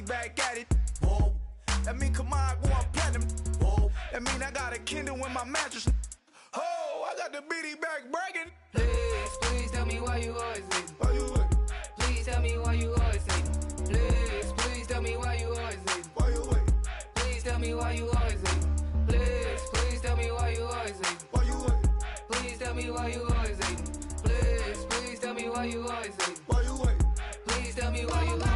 back at it. Whoa. That mean Kamar going platinum. Whoa. That mean I got a Kindle in my mattress. Oh, I got the bitty back bragging. Please, please tell me why you always hating. Why you wait? Please tell me why you always hating. Please, please tell me why you always hating. Why you wait? Please tell me why you always hating. Please, please tell me why you always hating. Why you wait? Please tell me why you always hating. Please, please tell me why you always hating. Why you wait? Please tell me why you always hating.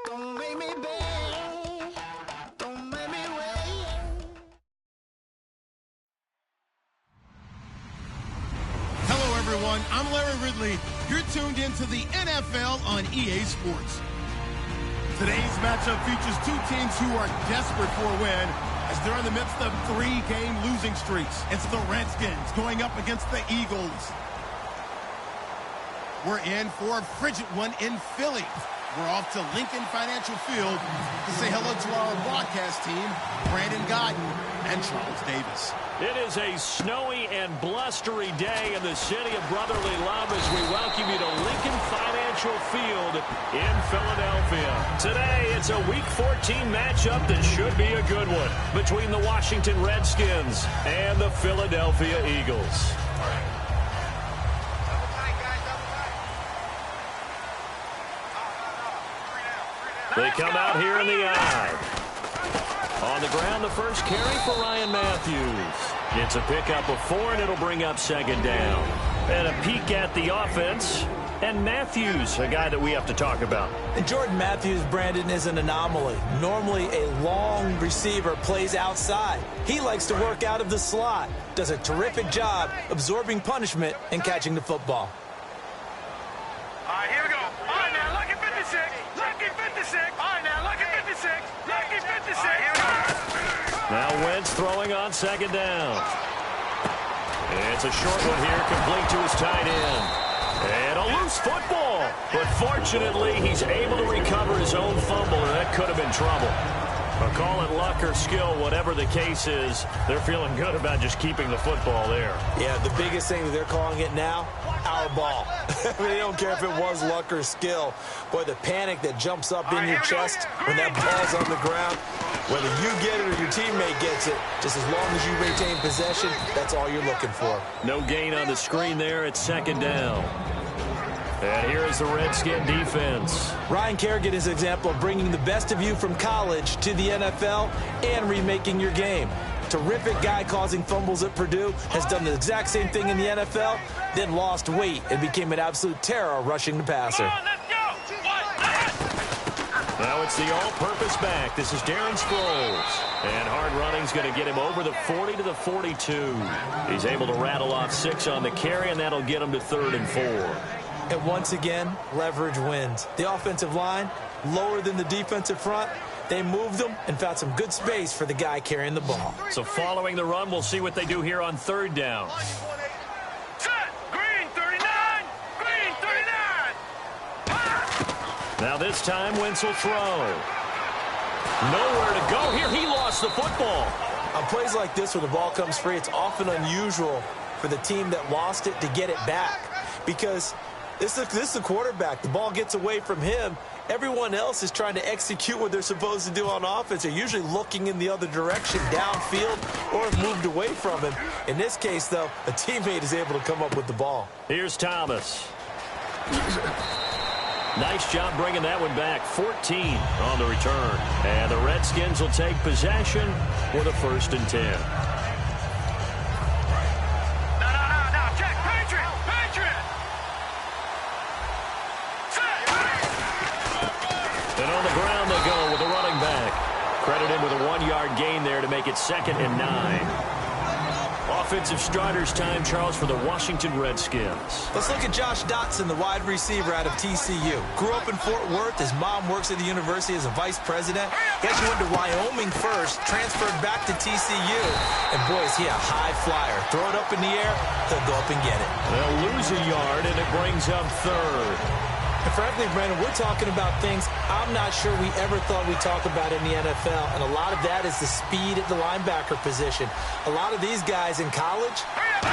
Don't make me beg. Don't make me wait. Hello, everyone. I'm Larry Ridley. You're tuned into the NFL on EA Sports. Today's matchup features two teams who are desperate for a win as they're in the midst of 3-game losing streaks. It's the Redskins going up against the Eagles. We're in for a frigid one in Philly. We're off to Lincoln Financial Field to say hello to our broadcast team, Brandon Godden and Charles Davis. It is a snowy and blustery day in the city of brotherly love as we welcome you to Lincoln Financial Field in Philadelphia. Today, it's a Week 14 matchup that should be a good one between the Washington Redskins and the Philadelphia Eagles. They come out here in the eye. On the ground, the first carry for Ryan Matthews. It's a pickup of 4, and it'll bring up second down. And a peek at the offense. And Matthews, a guy that we have to talk about. And Jordan Matthews, Brandon, is an anomaly. Normally, a long receiver plays outside. He likes to work out of the slot. Does a terrific job absorbing punishment and catching the football. All right, here we go. All right, now, lucky 56. Lucky 56. All right, now, lucky 56. Lucky 56. All right, here we go. Now Wentz throwing on second down. It's a short one here, complete to his tight end. And a loose football. But fortunately, he's able to recover his own fumble, and that could have been trouble. Call it luck or skill, whatever the case is, they're feeling good about just keeping the football there. Yeah, the biggest thing that they're calling it now, our ball. I mean, they don't care if it was luck or skill. Boy, the panic that jumps up in your chest when that ball's on the ground, whether you get it or your teammate gets it, just as long as you retain possession, that's all you're looking for. No gain on the screen there. It's second down. And here is the Redskin defense. Ryan Kerrigan is an example of bringing the best of you from college to the NFL and remaking your game. Terrific guy causing fumbles at Purdue, has done the exact same thing in the NFL, then lost weight and became an absolute terror rushing the passer. Now it's the all-purpose back. This is Darren Sproles. And hard running's going to get him over the 40 to the 42. He's able to rattle off 6 on the carry, and that'll get him to 3rd and 4. And once again, leverage wins. The offensive line, lower than the defensive front. They moved them and found some good space for the guy carrying the ball. So following the run, we'll see what they do here on 3rd down. Set. Green 39. Green 39. Now this time, Wentz will throw. Nowhere to go here. He lost the football. On plays like this where the ball comes free, it's often unusual for the team that lost it to get it back. Because this is the quarterback. The ball gets away from him. Everyone else is trying to execute what they're supposed to do on offense. They're usually looking in the other direction, downfield, or have moved away from him. In this case, though, a teammate is able to come up with the ball. Here's Thomas. Nice job bringing that one back. 14 on the return. And the Redskins will take possession with a 1st and 10. And on the ground they go with the running back. Credited with a 1-yard gain there to make it 2nd and 9. Offensive starters time, Charles, for the Washington Redskins. Let's look at Josh Dotson, the wide receiver out of TCU. Grew up in Fort Worth. His mom works at the university as a vice president. He actually went to Wyoming first, transferred back to TCU. And, boy, is he a high flyer. Throw it up in the air, he'll go up and get it. They'll lose a yard, and it brings up 3rd. And frankly, Brandon, we're talking about things I'm not sure we ever thought we'd talk about in the NFL, and a lot of that is the speed at the linebacker position. A lot of these guys in college,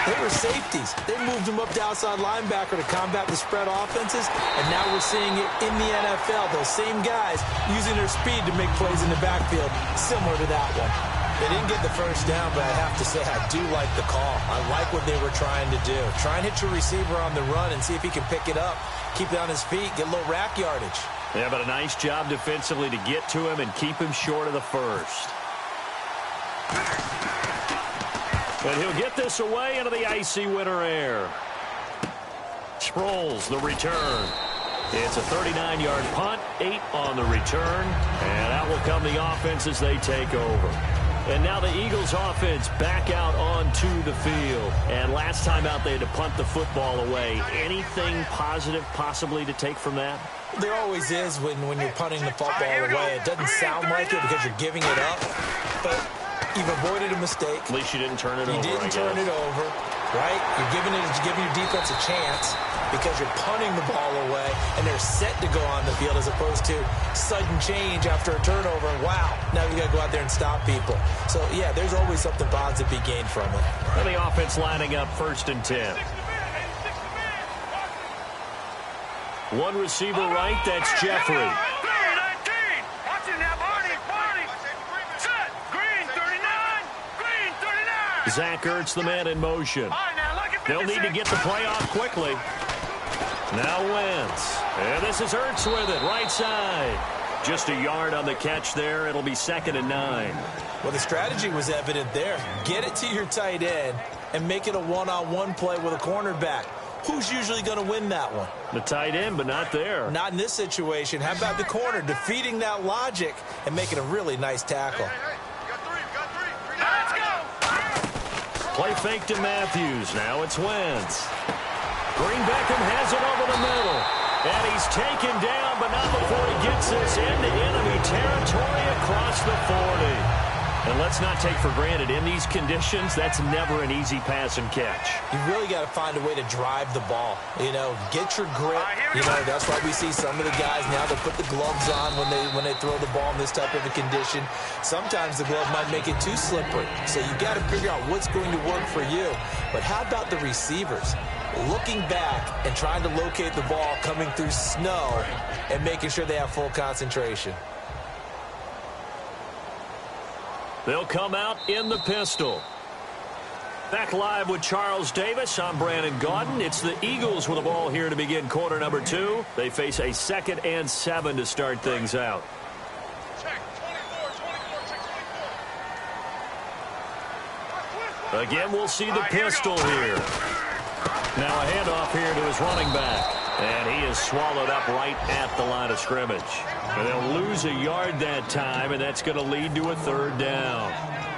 they were safeties. They moved them up to outside linebacker to combat the spread offenses, and now we're seeing it in the NFL. Those same guys using their speed to make plays in the backfield, similar to that one. They didn't get the first down, but I have to say I do like the call. I like what they were trying to do. Try and hit your receiver on the run and see if he can pick it up, keep it on his feet, get a little rack yardage. Yeah, but a nice job defensively to get to him and keep him short of the first. And he'll get this away into the icy winter air. Sproles, the return. It's a 39-yard punt, 8 on the return, and out will come the offense as they take over. And now the Eagles offense back out onto the field. And last time out they had to punt the football away. Anything positive possibly to take from that? There always is when you're punting the football away. It doesn't sound like it because you're giving it up, but you've avoided a mistake. At least you didn't turn it over. You didn't turn it over, right? You're giving your defense a chance because you're punting the ball away, and they're set to go on the field as opposed to sudden change after a turnover. Wow, now we got to go out there and stop people. So, yeah, there's always something positive to be gained from it. And the offense lining up 1st and 10. One receiver right, that's Jeffrey. Green 19. Watch it now, Barney. Set. Green 39. Green 39. Zach Ertz, the man in motion. All right, now look at They'll need to get the play off quickly. Now Wentz. And this is Ertz with it, right side. Just a yard on the catch there. It'll be 2nd and 9. Well, the strategy was evident there. Get it to your tight end and make it a one-on-one play with a cornerback. Who's usually going to win that one? The tight end, but not there. Not in this situation. How about the corner defeating that logic and making a really nice tackle? Let's go. Play fake to Matthews. Now it's Wentz. Green Beckham has it over the middle. And he's taken down, but not before he gets this into enemy territory across the 40. And let's not take for granted, in these conditions, that's never an easy pass and catch. You really got to find a way to drive the ball. You know, get your grip. You know, that's why we see some of the guys now that put the gloves on when they throw the ball in this type of a condition. Sometimes the glove might make it too slippery. So you got to figure out what's going to work for you. But how about the receivers? Looking back and trying to locate the ball coming through snow and making sure they have full concentration. They'll come out in the pistol. Back live with Charles Davis. I'm Brandon Gaudin. It's the Eagles with the ball here to begin quarter number 2. They face a 2nd and 7 to start things out. Again, we'll see the pistol here. Now a handoff here to his running back. And he is swallowed up right at the line of scrimmage. And they'll lose a yard that time, and that's going to lead to a 3rd down.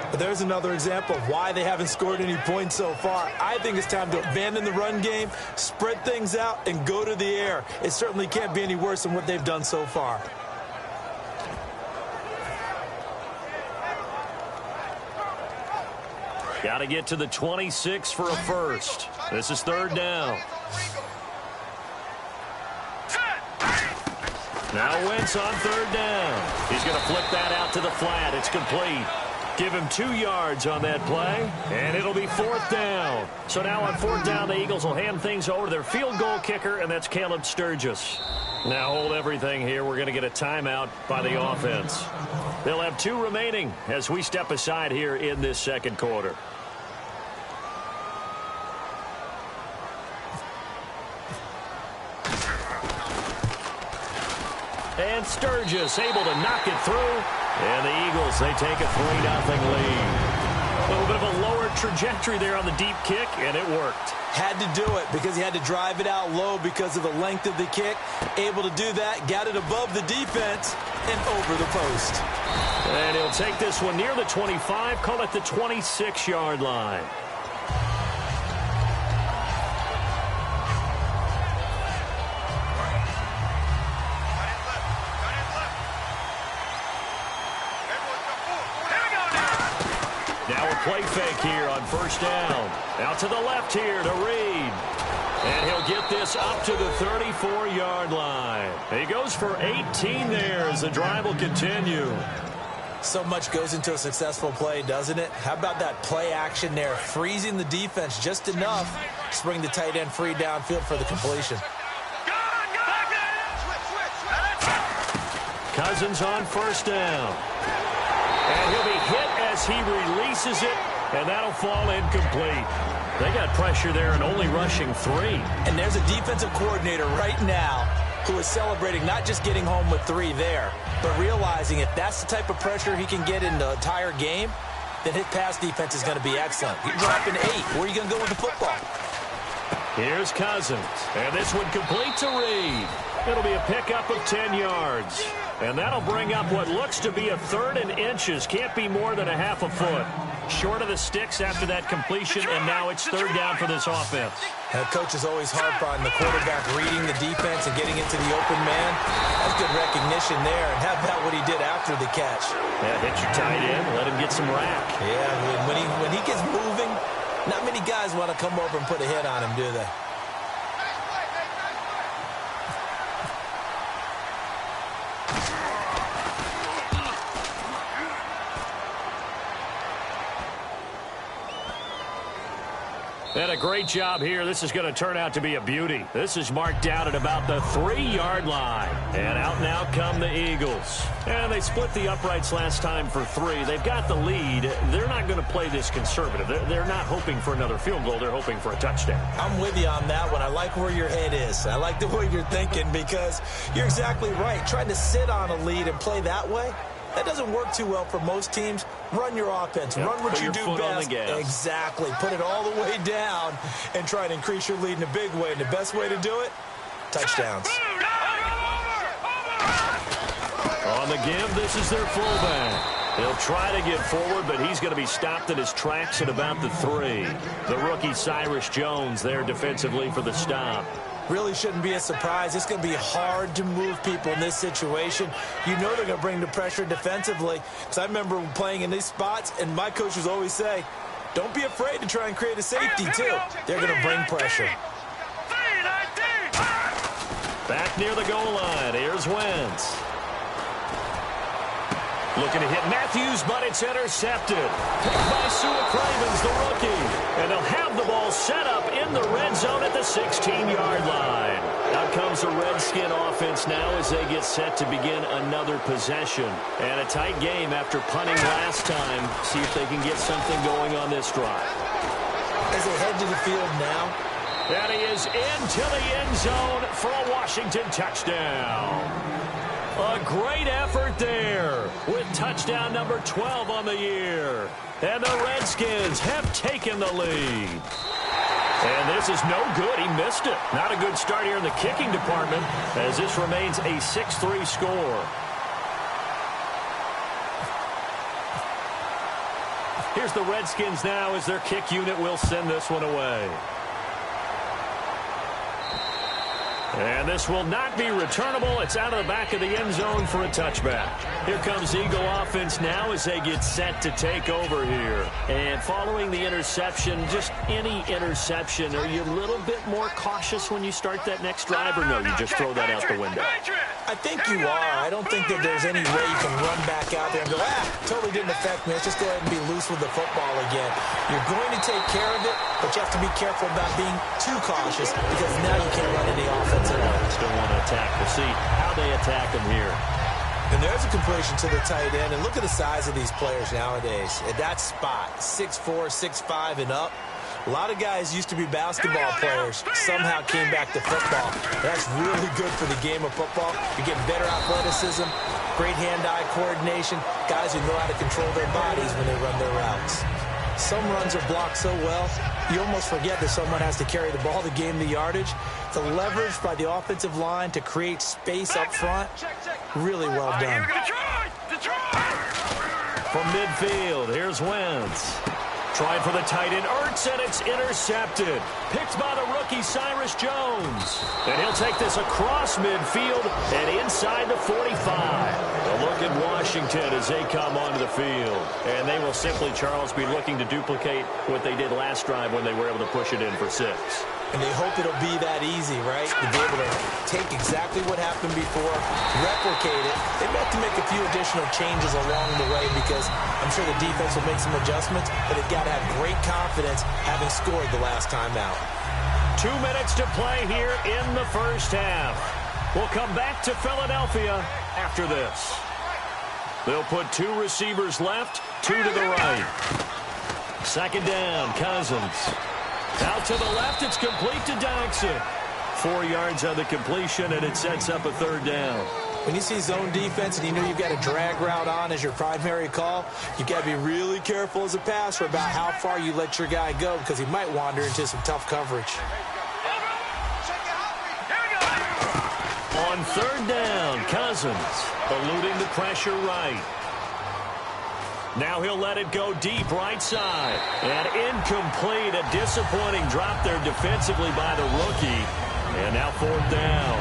But there's another example of why they haven't scored any points so far. I think it's time to abandon the run game, spread things out, and go to the air. It certainly can't be any worse than what they've done so far. Got to get to the 26 for a first. This is 3rd down. Now Wentz on 3rd down. He's going to flip that out to the flat. It's complete. Give him 2 yards on that play, and it'll be 4th down. So now on 4th down, the Eagles will hand things over to their field goal kicker, and that's Caleb Sturgis. Now hold everything here. We're going to get a timeout by the offense. They'll have 2 remaining as we step aside here in this 2nd quarter. And Sturgis able to knock it through. And the Eagles, they take a 3-0 lead. A little bit of a lower trajectory there on the deep kick, and it worked. Had to do it because he had to drive it out low because of the length of the kick. Able to do that, got it above the defense and over the post. And he'll take this one near the 25, call it the 26-yard line. play fake here on first down. Out to the left here to Reed. And he'll get this up to the 34-yard line. He goes for 18 there as the drive will continue. So much goes into a successful play, doesn't it? How about that play action there, freezing the defense just enough to bring the tight end free downfield for the completion. Cousins on first down. And he'll be hit as he releases it, and that'll fall incomplete. They got pressure there and only rushing 3. And there's a defensive coordinator right now who is celebrating not just getting home with 3 there, but realizing if that's the type of pressure he can get in the entire game, then his pass defense is going to be excellent. You're dropping 8. Where are you going to go with the football? Here's Cousins, and this one complete to Reed. It'll be a pickup of 10 yards. And that'll bring up what looks to be a 3rd and inches. Can't be more than a half a foot. Short of the sticks after that completion, and now it's 3rd down for this offense. The coach is always harp on the quarterback reading the defense and getting into the open man. That's good recognition there. And how about what he did after the catch? Yeah, hit your tight end, let him get some rack. Yeah, when he gets moving, not many guys want to come over and put a hit on him, do they? And a great job here. This is going to turn out to be a beauty. This is marked down at about the 3-yard line. And out now come the Eagles. And they split the uprights last time for 3. They've got the lead. They're not going to play this conservative. They're not hoping for another field goal. They're hoping for a touchdown. I'm with you on that one. I like where your head is. I like the way you're thinking because you're exactly right. Trying to sit on a lead and play that way, that doesn't work too well for most teams. Run your offense. Yep, run what you do best. Exactly. Put it all the way down and try to increase your lead in a big way. And the best way to do it, touchdowns. On the give, this is their fullback. He'll try to get forward, but he's going to be stopped in his tracks at about the 3. The rookie Cyrus Jones there defensively for the stop. Really shouldn't be a surprise. It's going to be hard to move people in this situation. You know they're going to bring the pressure defensively. Because I remember playing in these spots, and my coaches always say, don't be afraid to try and create a safety, too. They're going to bring pressure. Back near the goal line. Here's Wentz. Looking to hit Matthews, but it's intercepted. Picked by Sua Cravens, the rookie. And they'll have the ball set up in the red zone at the 16-yard line. Out comes the Redskin offense now as they get set to begin another possession. And a tight game after punting last time. See if they can get something going on this drive. As they head to the field now. And he is into the end zone for a Washington touchdown. A great effort there with touchdown number 12 on the year. And the Redskins have taken the lead. And this is no good. He missed it. Not a good start here in the kicking department as this remains a 6-3 score. Here's the Redskins now as their kick unit will send this one away. And this will not be returnable. It's out of the back of the end zone for a touchback. Here comes Eagle offense now as they get set to take over here. And following the interception, just any interception, are you a little bit more cautious when you start that next drive, or no, you just throw that out the window? I think you are. I don't think that there's any way you can run back out there and go, totally didn't affect me. Let's just go ahead and be loose with the football again. You're going to take care of it, but you have to be careful about being too cautious because now you can't run any offense at all. Still want to attack. We'll see how they attack him here. And there's a completion to the tight end. And look at the size of these players nowadays. At that spot, 6'4", 6'5", and up. A lot of guys used to be basketball players, somehow came back to football. That's really good for the game of football. You're getting better athleticism, great hand-eye coordination, guys who know how to control their bodies when they run their routes. Some runs are blocked so well, you almost forget that someone has to carry the ball to gain the yardage. The leverage by the offensive line to create space up front, really well done. From midfield, here's Wentz. Trying for the tight end, Ertz, and it's intercepted. Picked by the rookie, Cyrus Jones. And he'll take this across midfield and inside the 45. A look at Washington as they come onto the field. And they will simply, Charles, be looking to duplicate what they did last drive when they were able to push it in for 6. And they hope it'll be that easy, right? To be able to take exactly what happened before, replicate it. They may have to make a few additional changes along the way because I'm sure the defense will make some adjustments, but they've got to have great confidence having scored the last time out. 2 minutes to play here in the first half. We'll come back to Philadelphia after this. They'll put 2 receivers left, 2 to the right. Second down, Cousins. Out to the left, it's complete to Dotson. 4 yards on the completion, and it sets up a third down. When you see zone defense and you know you've got a drag route on as your primary call, you've got to be really careful as a passer about how far you let your guy go because he might wander into some tough coverage. On third down, Cousins eluding the pressure right. Now he'll let it go deep right side. And incomplete. A disappointing drop there defensively by the rookie. And now fourth down.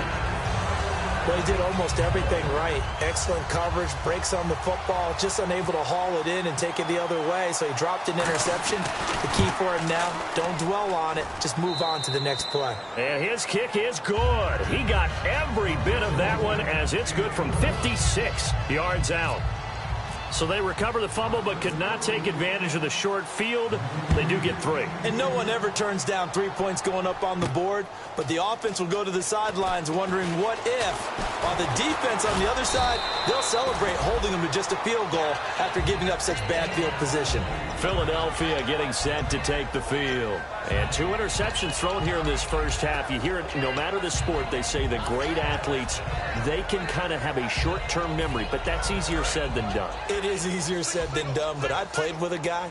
Well, he did almost everything right. Excellent coverage, breaks on the football, just unable to haul it in and take it the other way. So he dropped an interception. The key for him now, don't dwell on it. Just move on to the next play. And his kick is good. He got every bit of that one as it's good from 56 yards out. So they recover the fumble but could not take advantage of the short field. They do get 3. And no one ever turns down 3 points going up on the board, but the offense will go to the sidelines wondering what if. While the defense on the other side, they'll celebrate holding them to just a field goal after giving up such bad field position. Philadelphia getting set to take the field. And 2 interceptions thrown here in this first half. You hear it, no matter the sport, they say the great athletes, they can kind of have a short-term memory, but that's easier said than done. It is easier said than done, but I played with a guy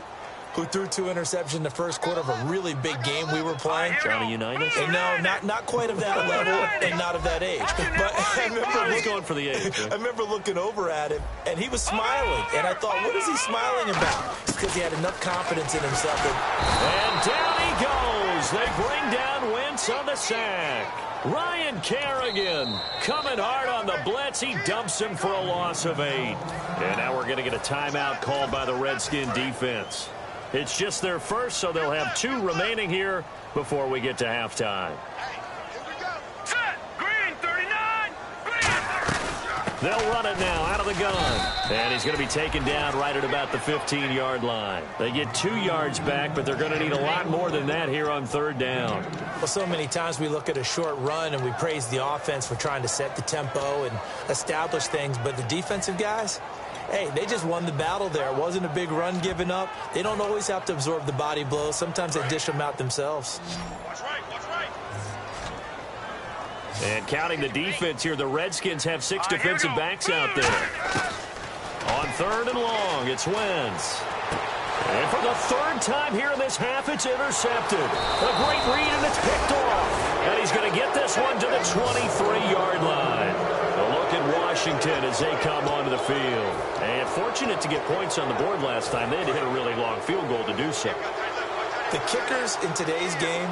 who threw 2 interceptions in the first quarter of a really big game we were playing. Johnny Unitas? And no, not quite of that level and not of that age. But I remember going for the age. Right? I remember looking over at him, and he was smiling. And I thought, what is he smiling about? It's because he had enough confidence in himself. And down he goes. They bring down Wentz on the sack. Ryan Kerrigan coming hard on the blitz. He dumps him for a loss of 8. And now we're going to get a timeout called by the Redskin defense. It's just their first, so they'll have 2 remaining here before we get to halftime. Set. Green, 39. Green. They'll run it now out of the gun. And he's going to be taken down right at about the 15-yard line. They get 2 yards back, but they're going to need a lot more than that here on third down. Well, so many times we look at a short run and we praise the offense for trying to set the tempo and establish things, but the defensive guys, hey, they just won the battle there. It wasn't a big run given up. They don't always have to absorb the body blows. Sometimes they dish them out themselves. Watch right, watch right. And counting the defense here, the Redskins have 6 defensive backs out there. On third and long, it's Wentz. And for the 3rd time here in this half, it's intercepted. A great read, and it's picked off. And he's going to get this one to the 23-yard line. A look at Washington as they come onto the field. And fortunate to get points on the board last time. They had to hit a really long field goal to do so. The kickers in today's game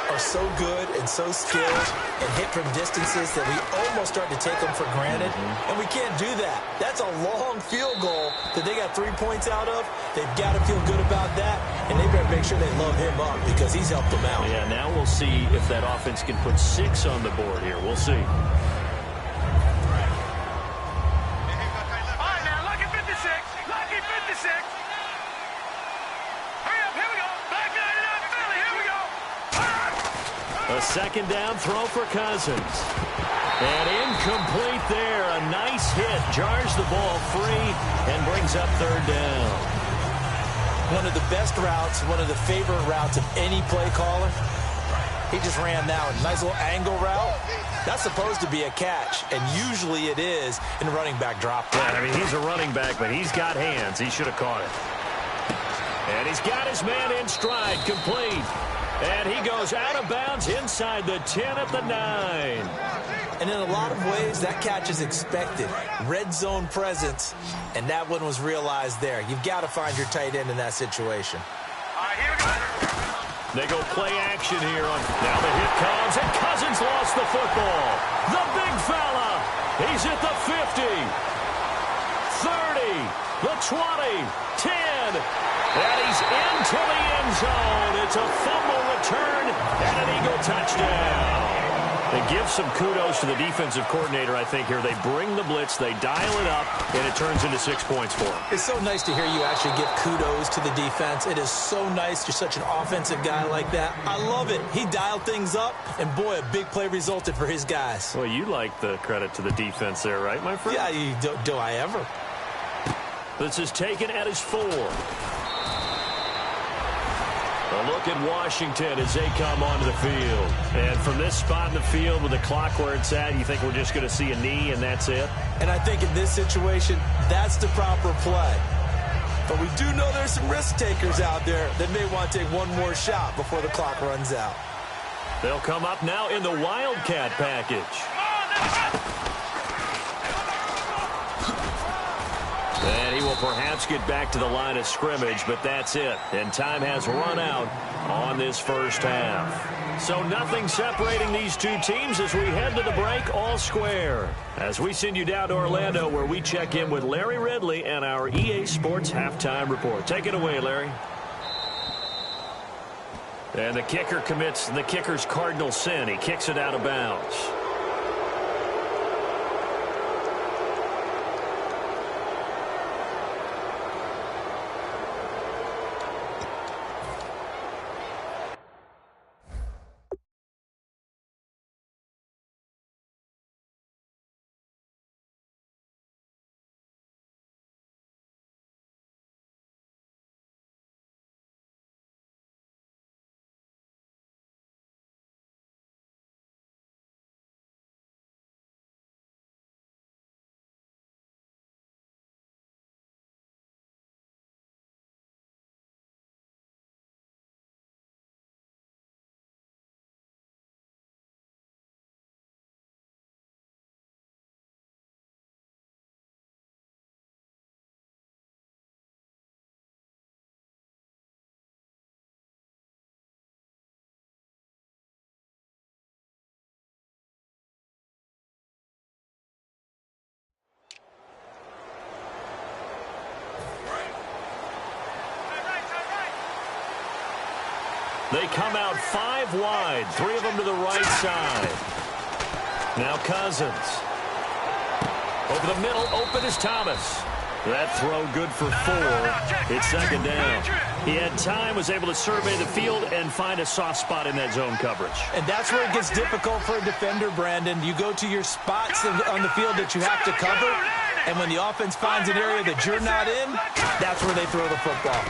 are so good and so skilled and hit from distances that we almost start to take them for granted. And we can't do that. That's a long field goal that they got 3 points out of. They've got to feel good about that, and they better make sure they load him up because he's helped them out. Yeah, now we'll see if that offense can put 6 on the board here. We'll see. A second down throw for Cousins. And incomplete there. A nice hit. Jars the ball free and brings up third down. One of the best routes, one of the favorite routes of any play caller. He just ran that one. Nice little angle route. That's supposed to be a catch, and usually it is in a running back drop. Yeah, I mean, he's a running back, but he's got hands. He should have caught it. And he's got his man in stride, complete. And he goes out of bounds inside the 10 at the 9. And in a lot of ways, that catch is expected. Red zone presence, and that one was realized there. You've got to find your tight end in that situation. They go play action here. Now the hit comes, and Cousins lost the football. The big fella. He's at the 50, 30, the 20, 10, and he's into the end zone. It's a fumble return and an Eagle touchdown. They give some kudos to the defensive coordinator, I think, here. They bring the blitz, they dial it up, and it turns into 6 points for them. It's so nice to hear you actually give kudos to the defense. It is so nice. You're such an offensive guy like that. I love it. He dialed things up, and boy, a big play resulted for his guys. Well, you like the credit to the defense there, right, my friend? Yeah, do I ever? This is taken at his 4. A look at Washington as they come onto the field. And from this spot in the field with the clock where it's at, you think we're just going to see a knee and that's it? And I think in this situation, that's the proper play. But we do know there's some risk takers out there that may want to take one more shot before the clock runs out. They'll come up now in the Wildcat package. And he will perhaps get back to the line of scrimmage, but that's it. And time has run out on this first half. So nothing separating these two teams as we head to the break, all square. As we send you down to Orlando, where we check in with Larry Ridley and our EA Sports Halftime Report. Take it away, Larry. And the kicker commits the kicker's cardinal sin. He kicks it out of bounds. They come out 5 wide, 3 of them to the right side. Now Cousins. Over the middle, open is Thomas. That throw good for 4. It's second down. He had time, was able to survey the field and find a soft spot in that zone coverage. And that's where it gets difficult for a defender, Brandon. You go to your spots on the field that you have to cover, and when the offense finds an area that you're not in, that's where they throw the football.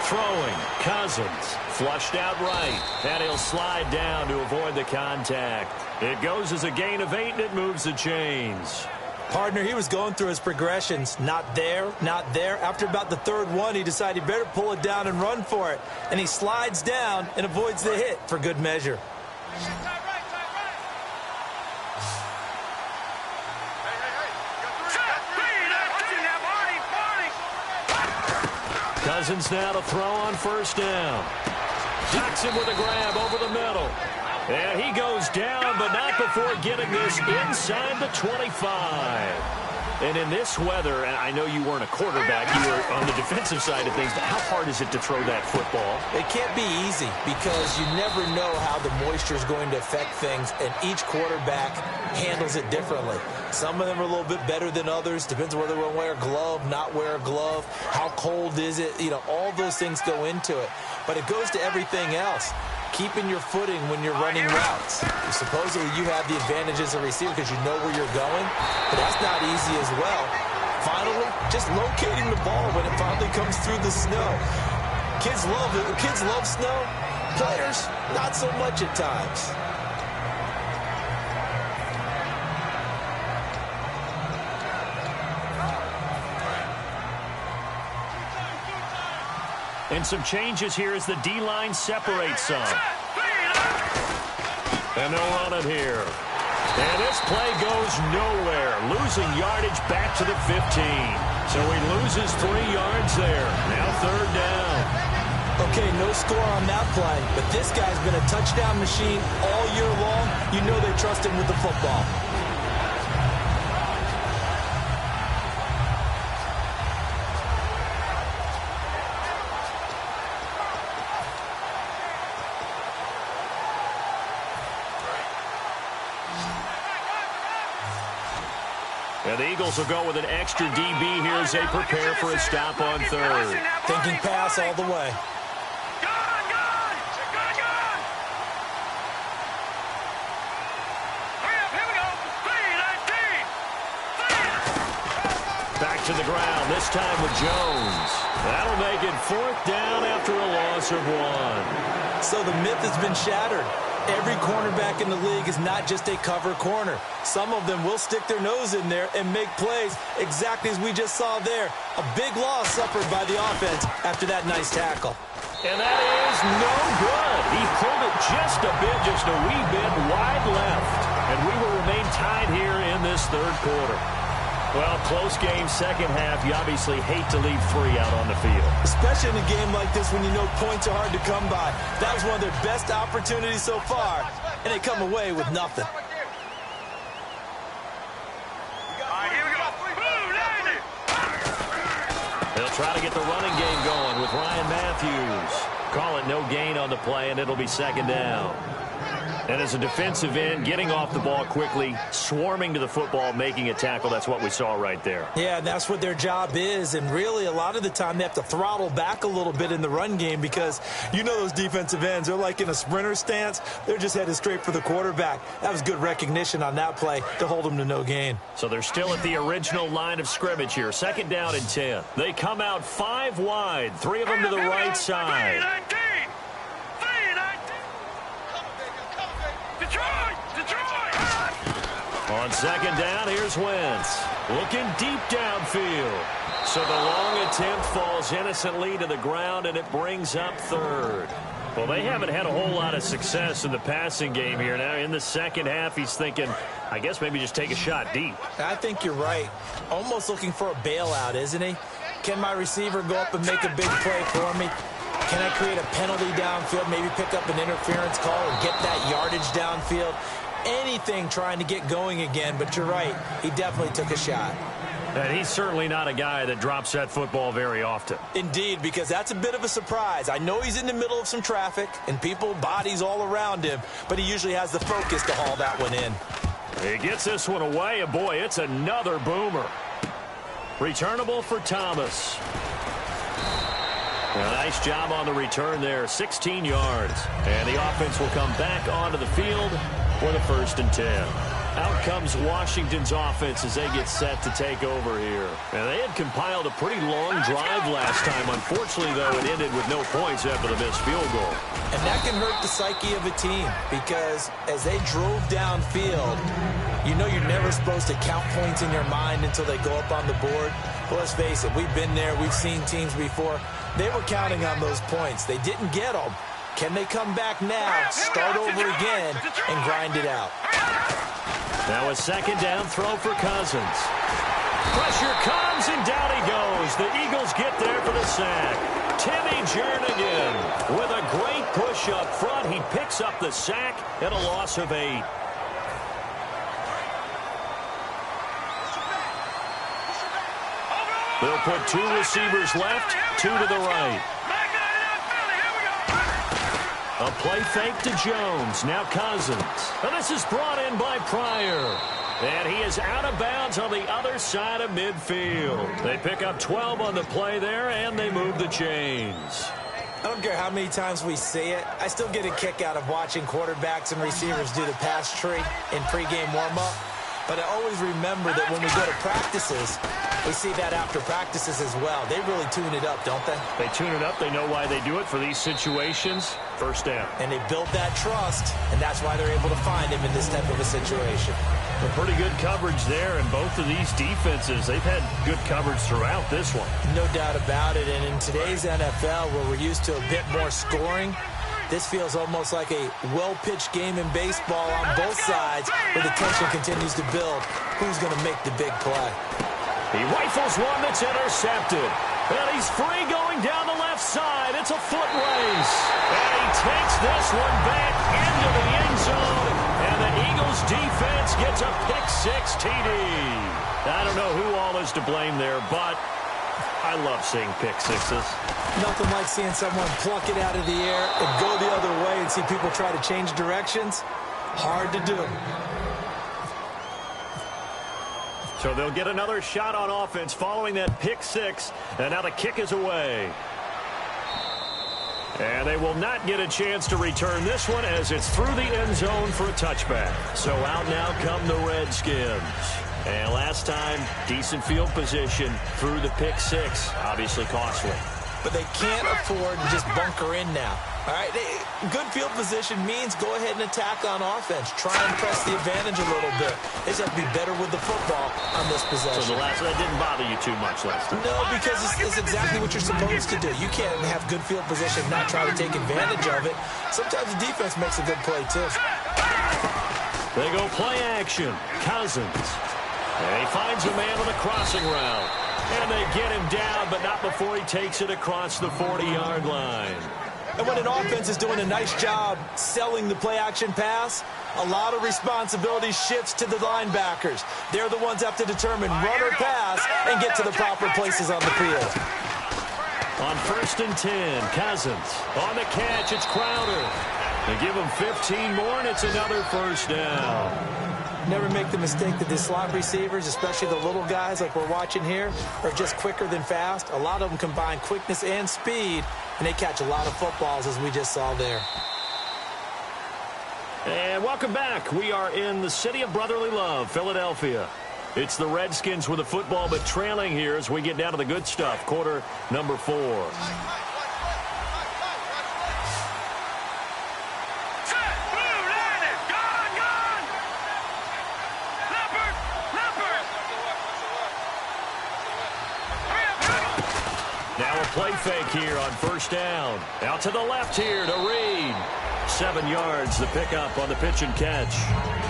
Throwing, Cousins, flushed out right, and he'll slide down to avoid the contact. It goes as a gain of 8, and it moves the chains. Partner, he was going through his progressions. Not there, not there. After about the 3rd one, he decided he better pull it down and run for it. And he slides down and avoids the hit for good measure. Cousins now to throw on first down. Jackson with a grab over the middle. And he goes down, but not before getting this inside the 25. And in this weather, and I know you weren't a quarterback, you were on the defensive side of things, but how hard is it to throw that football? It can't be easy because you never know how the moisture is going to affect things, and each quarterback handles it differently. Some of them are a little bit better than others. Depends on whether they're going to wear a glove, not wear a glove. How cold is it? You know, all those things go into it. But it goes to everything else. Keeping your footing when you're running routes. Supposedly you have the advantage as a receiver because you know where you're going, but that's not easy as well. Finally, just locating the ball when it finally comes through the snow. Kids love it. Kids love snow. Players, not so much at times. And some changes here as the D-line separates some. And they'll run it here. And this play goes nowhere. Losing yardage back to the 15. So he loses 3 yards there. Now 3rd down. A Okay, no score on that play, but this guy's been a touchdown machine all year long. You know they trust him with the football. And the Eagles will go with an extra DB here as they prepare for a stop on third. Thinking pass all the way. Back to the ground, this time with Jones. That'll make it 4th down after a loss of 1. So the myth has been shattered. Every cornerback in the league is not just a cover corner. Some of them will stick their nose in there and make plays exactly as we just saw there. A big loss suffered by the offense after that nice tackle. And that is no good. He pulled it just a bit, just a wee bit wide left. And we will remain tied here in this third quarter. Well, close game, second half. You obviously hate to leave 3 out on the field. Especially in a game like this when you know points are hard to come by. That was one of their best opportunities so far, and they come away with nothing. They'll try to get the running game going with Ryan Matthews. Call it no gain on the play, and it'll be 2nd down. And as a defensive end, getting off the ball quickly, swarming to the football, making a tackle, that's what we saw right there. Yeah, that's what their job is, and really a lot of the time they have to throttle back a little bit in the run game because you know those defensive ends, they're like in a sprinter stance. They're just headed straight for the quarterback. That was good recognition on that play to hold them to no gain. So they're still at the original line of scrimmage here, 2nd down and 10. They come out 5 wide, 3 of them to the right side. On 2nd down, here's Wentz. Looking deep downfield. So the long attempt falls innocently to the ground, and it brings up 3rd. Well, they haven't had a whole lot of success in the passing game here. Now, in the second half, he's thinking, I guess maybe just take a shot deep. I think you're right. Almost looking for a bailout, isn't he? Can my receiver go up and make a big play for me? Can I create a penalty downfield, maybe pick up an interference call or get that yardage downfield? Anything trying to get going again, but you're right. He definitely took a shot. And he's certainly not a guy that drops that football very often. Indeed, because that's a bit of a surprise. I know he's in the middle of some traffic and people, bodies all around him, but he usually has the focus to haul that one in. He gets this one away, and boy, it's another boomer. Returnable for Thomas. A nice job on the return there, 16 yards. And the offense will come back onto the field for the 1st and 10. Out comes Washington's offense as they get set to take over here. And they had compiled a pretty long drive last time. Unfortunately, though, it ended with no points after the missed field goal. And that can hurt the psyche of a team because as they drove downfield, you know you're never supposed to count points in your mind until they go up on the board. But let's face it, we've been there. We've seen teams before. They were counting on those points. They didn't get them. Can they come back now, start over again, and grind it out? Now a 2nd down throw for Cousins. Pressure comes, and down he goes. The Eagles get there for the sack. Timmy Jernigan with a great push up front. He picks up the sack and a loss of 8. They'll put 2 receivers left, 2 to the right. A play fake to Jones. Now Cousins. And this is brought in by Pryor. And he is out of bounds on the other side of midfield. They pick up 12 on the play there, and they move the chains. I don't care how many times we see it. I still get a kick out of watching quarterbacks and receivers do the pass tree in pregame warm-up. But I always remember that when we go to practices, we see that after practices as well. They really tune it up, don't they? They tune it up. They know why they do it for these situations. 1st down. And they built that trust, and that's why they're able to find him in this type of a situation. A pretty good coverage there, and both of these defenses, they've had good coverage throughout this one. No doubt about it, and in today's NFL, where we're used to a bit more scoring, this feels almost like a well-pitched game in baseball on both sides where the tension continues to build. Who's going to make the big play? He rifles one that's intercepted. And he's free going down the left left side. It's a foot race. And he takes this one back into the end zone. And the Eagles defense gets a pick-6 TD. I don't know who all is to blame there, but I love seeing pick-6s. Nothing like seeing someone pluck it out of the air and go the other way and see people try to change directions. Hard to do. So they'll get another shot on offense following that pick-6, and now the kick is away. And they will not get a chance to return this one as it's through the end zone for a touchback. So out now come the Redskins. And last time, decent field position through the pick-6, obviously costly. But they can't afford to just bunker in now. All right, good field position means go ahead and attack on offense. Try and press the advantage a little bit. They just have to be better with the football on this possession. So that didn't bother you too much last time? No, because it's exactly what you're supposed to do. You can't have good field position and not try to take advantage of it. Sometimes the defense makes a good play, too. They go play action. Cousins. And he finds a man on the crossing route. And they get him down, but not before he takes it across the 40-yard line. And when an offense is doing a nice job selling the play-action pass, a lot of responsibility shifts to the linebackers. They're the ones that have to determine run or pass and get to the proper places on the field. On 1st and 10, Cousins. On the catch, it's Crowder. They give him 15 more, and it's another first down. Never make the mistake that the slot receivers, especially the little guys like we're watching here, are just quicker than fast. A lot of them combine quickness and speed, and they catch a lot of footballs, as we just saw there. And welcome back. We are in the city of brotherly love, Philadelphia. It's the Redskins with the football, but trailing here as we get down to the good stuff. Quarter number 4. Now a play fake here on first down. Out to the left here to Reed. 7 yards, the pickup on the pitch and catch.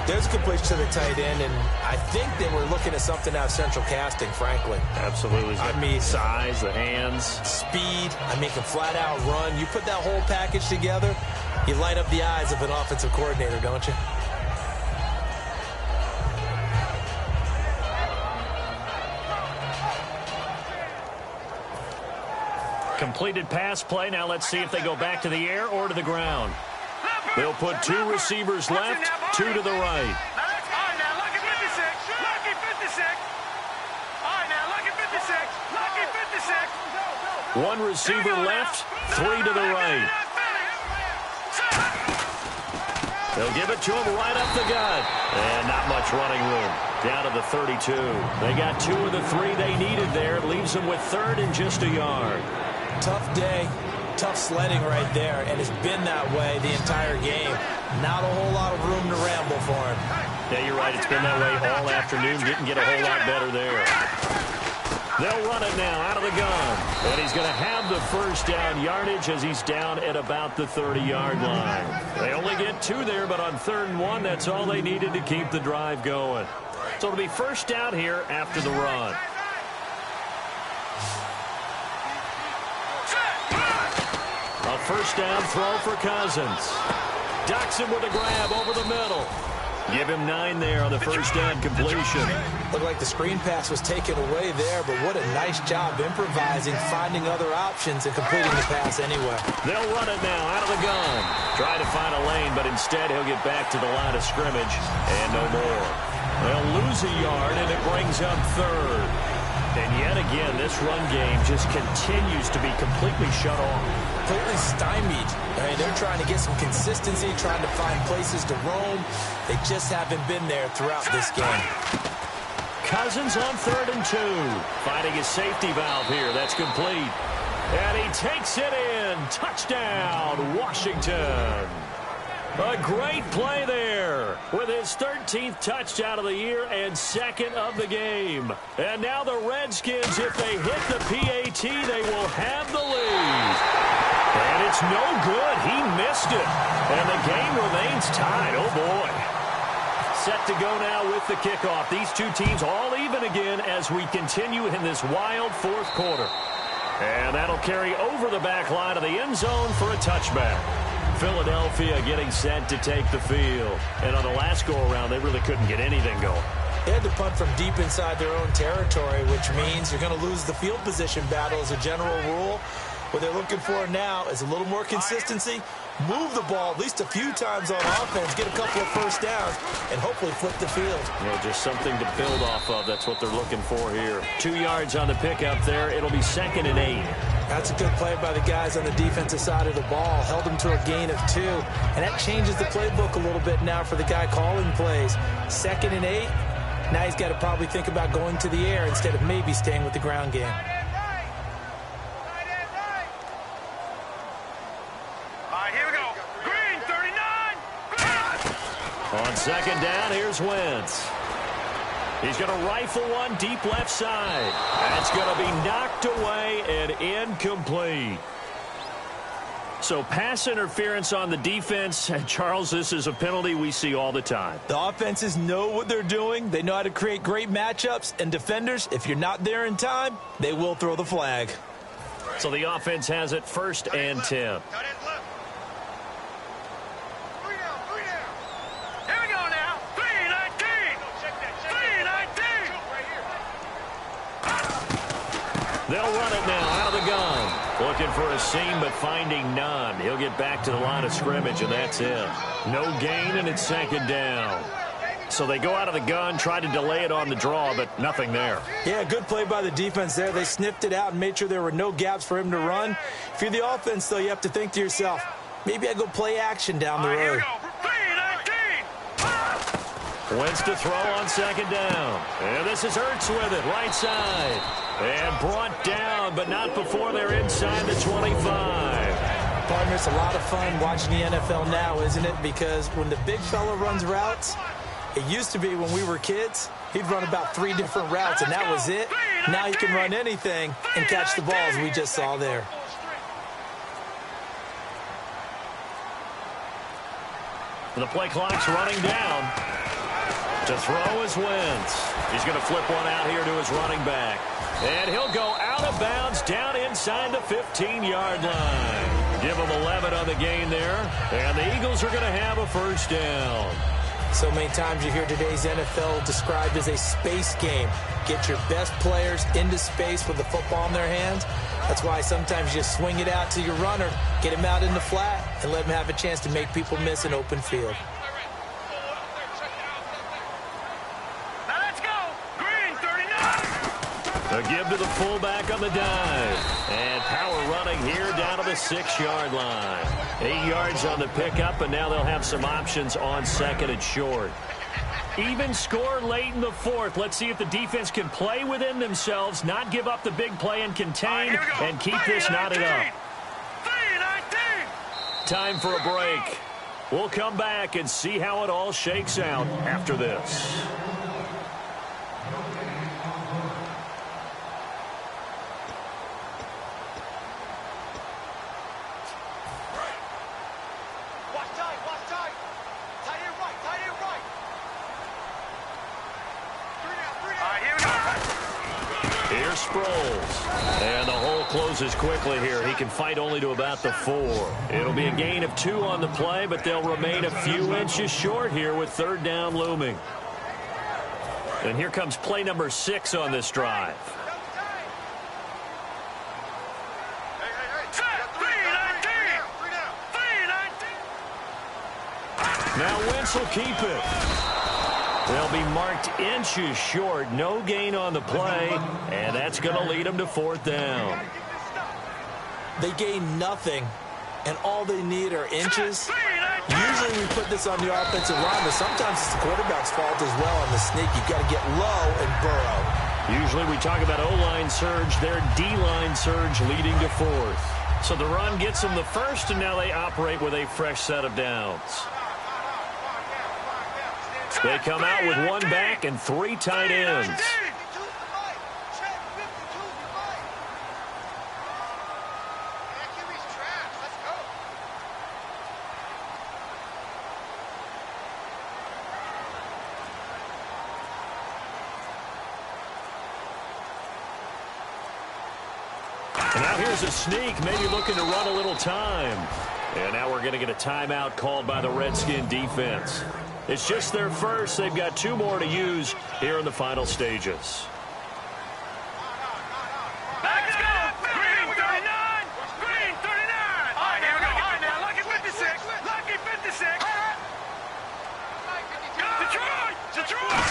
There's a completion to the tight end, and I think they were looking at something out of central casting, frankly. Absolutely. I mean, size, the hands. Speed, can flat out run. You put that whole package together, you light up the eyes of an offensive coordinator, don't you? Completed pass play. Now let's see if they go back to the air or to the ground. They'll put 2 receivers left, 2 to the right. All right, now look at 56. Lucky 56. All right, now look at 56. Lucky 56. 1 receiver left, 3 to the right. They'll give it to him right up the gut. And not much running room. Down to the 32. They got 2 of the 3 they needed there. Leaves them with 3rd and just a yard. Tough day, tough sledding right there, and it's been that way the entire game. Not a whole lot of room to ramble for him. Yeah, you're right. It's been that way all afternoon. Didn't get a whole lot better there. They'll run it now out of the gun. And he's going to have the first down yardage as he's down at about the 30-yard line. They only get 2 there, but on 3rd and 1, that's all they needed to keep the drive going. So it'll be first down here after the run. A first down throw for Cousins. Ducks him with a grab over the middle. Give him 9 there on the first down completion. Looked like the screen pass was taken away there, but what a nice job improvising, finding other options, and completing the pass anyway. They'll run it now out of the gun. Try to find a lane, but instead he'll get back to the line of scrimmage and no more. They'll lose a yard, and it brings up 3rd. And yet again, this run game just continues to be completely shut off. Completely stymied. They're trying to get some consistency, trying to find places to roam. They just haven't been there throughout this game. Cousins on 3rd and 2. Finding his safety valve here. That's complete. And he takes it in. Touchdown, Washington. A great play there with his 13th touchdown of the year and 2nd of the game. And now the Redskins, if they hit the PAT, they will have the lead. And it's no good. He missed it. And the game remains tied. Oh, boy. Set to go now with the kickoff. These 2 teams all even again as we continue in this wild 4th quarter. And that'll carry over the back line of the end zone for a touchback. Philadelphia getting set to take the field. And on the last go-around, they really couldn't get anything going. They had to punt from deep inside their own territory, which means you're going to lose the field position battle as a general rule. What they're looking for now is a little more consistency, move the ball at least a few times on offense, get a couple of first downs, and hopefully flip the field. Just something to build off of. That's what they're looking for here. 2 yards on the pickup there. It'll be 2nd and 8. That's a good play by the guys on the defensive side of the ball. Held them to a gain of 2. And that changes the playbook a little bit now for the guy calling plays. 2nd and 8. Now he's got to probably think about going to the air instead of maybe staying with the ground game. On 2nd down, here's Wentz. He's going to rifle one deep left side. That's going to be knocked away and incomplete. So pass interference on the defense. And Charles, this is a penalty we see all the time. The offenses know what they're doing. They know how to create great matchups. And defenders, if you're not there in time, they will throw the flag. So the offense has it 1st and 10. They'll run it now out of the gun. Looking for a seam, but finding none. He'll get back to the line of scrimmage, and that's it. No gain, and it's 2nd down. So they go out of the gun, try to delay it on the draw, but nothing there. Yeah, good play by the defense there. They sniffed it out and made sure there were no gaps for him to run. If you're the offense, though, you have to think to yourself, maybe I go play action down the road. Wentz to throw on 2nd down. And this is Ertz with it, right side. And brought down, but not before they're inside the 25. Partner, it's a lot of fun watching the NFL now, isn't it? Because when the big fella runs routes, it used to be when we were kids, he'd run about 3 different routes, and that was it. Now he can run anything and catch the ball, as we just saw there. The play clock's running down. To throw is Wentz. He's going to flip one out here to his running back. And he'll go out of bounds down inside the 15-yard line. Give him 11 on the gain there. And the Eagles are going to have a 1st down. So many times you hear today's NFL described as a space game. Get your best players into space with the football in their hands. That's why sometimes you swing it out to your runner, get him out in the flat, and let him have a chance to make people miss an open field. A give to the fullback on the dive. And power running here down to the 6-yard line. 8 yards on the pickup, and now they'll have some options on 2nd and short. Even score late in the 4th. Let's see if the defense can play within themselves, not give up the big play and contain, and keep this knotted up. Time for a break. We'll come back and see how it all shakes out after this. Here's Sproles. And the hole closes quickly here. He can fight only to about the 4. It'll be a gain of 2 on the play, but they'll remain a few inches short here with 3rd down looming. And here comes play number 6 on this drive. Now Wentz will keep it. They'll be marked inches short. No gain on the play, and that's going to lead them to 4th down. They gain nothing, and all they need are inches. Usually we put this on the offensive line, but sometimes it's the quarterback's fault as well on the sneak. You've got to get low and burrow. Usually we talk about O-line surge. Their D-line surge leading to 4th. So the run gets them the 1st, and now they operate with a fresh set of downs. They come out with 1 back and 3 tight ends. And now here's a sneak, maybe looking to run a little time. And now we're going to get a timeout called by the Redskin defense. It's just their first. They've got 2 more to use here in the final stages. Let's go! Green 39! Green 39! All right, here we go. All right, now, Lucky 56. Lucky 56. Detroit! Detroit!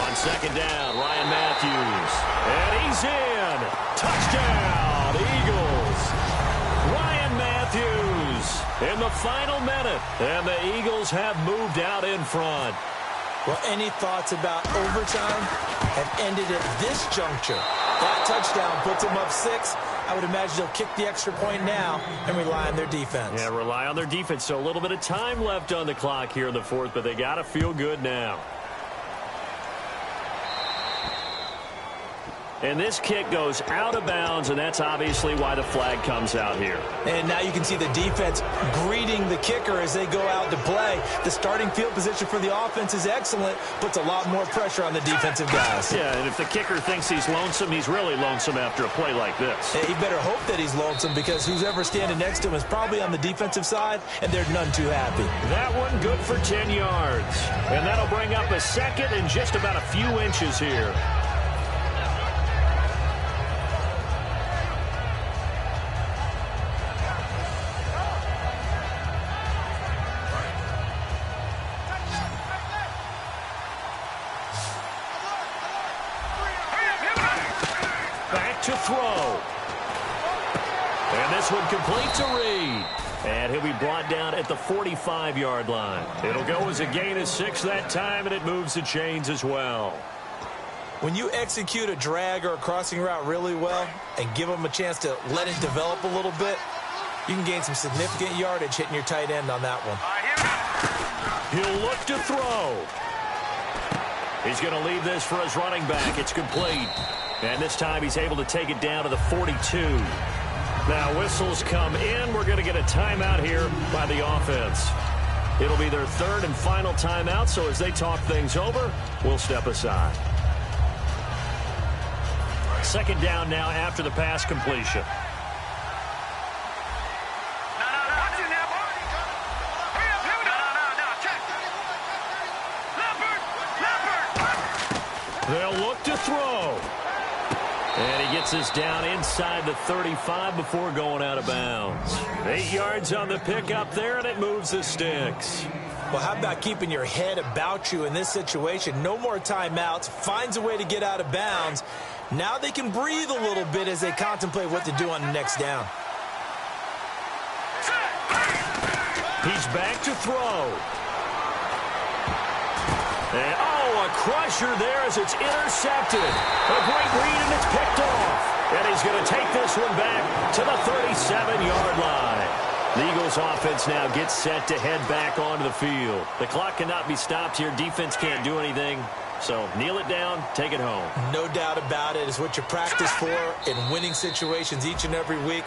On second down, Ryan Matthews. And he's in. Touchdown, Eagles. Ryan Matthews in the final minute. And the Eagles have moved out in front. Well, any thoughts about overtime have ended at this juncture. That touchdown puts them up 6. I would imagine they'll kick the extra point now and rely on their defense. Yeah, rely on their defense. So a little bit of time left on the clock here in the 4th, but they got to feel good now. And this kick goes out of bounds, and that's obviously why the flag comes out here. And now you can see the defense greeting the kicker as they go out to play. The starting field position for the offense is excellent, puts a lot more pressure on the defensive guys. Yeah, and if the kicker thinks he's lonesome, he's really lonesome after a play like this. He better hope that he's lonesome, because who's ever standing next to him is probably on the defensive side, and they're none too happy. That one good for 10 yards. And that'll bring up a second and just about a few inches here. To throw. And this one complete to Reed. And he'll be brought down at the 45-yard line. It'll go as a gain of 6 that time, and it moves the chains as well. When you execute a drag or a crossing route really well and give them a chance to let it develop a little bit, you can gain some significant yardage hitting your tight end on that one. He'll look to throw. He's going to leave this for his running back. It's complete. And this time he's able to take it down to the 42. Now whistles come in. We're going to get a timeout here by the offense. It'll be their 3rd and final timeout, so as they talk things over, we'll step aside. Second down now after the pass completion. They'll look to throw. And he gets us down inside the 35 before going out of bounds. 8 yards on the pickup there, and it moves the sticks. Well, how about keeping your head about you in this situation? No more timeouts. Finds a way to get out of bounds. Now they can breathe a little bit as they contemplate what to do on the next down. He's back to throw. And, a crusher there as it's intercepted. A great read, and it's picked off. And he's going to take this one back to the 37-yard line. The Eagles offense now gets set to head back onto the field. The clock cannot be stopped here. Defense can't do anything. So kneel it down, take it home. No doubt about it. It's what you practice for in winning situations each and every week.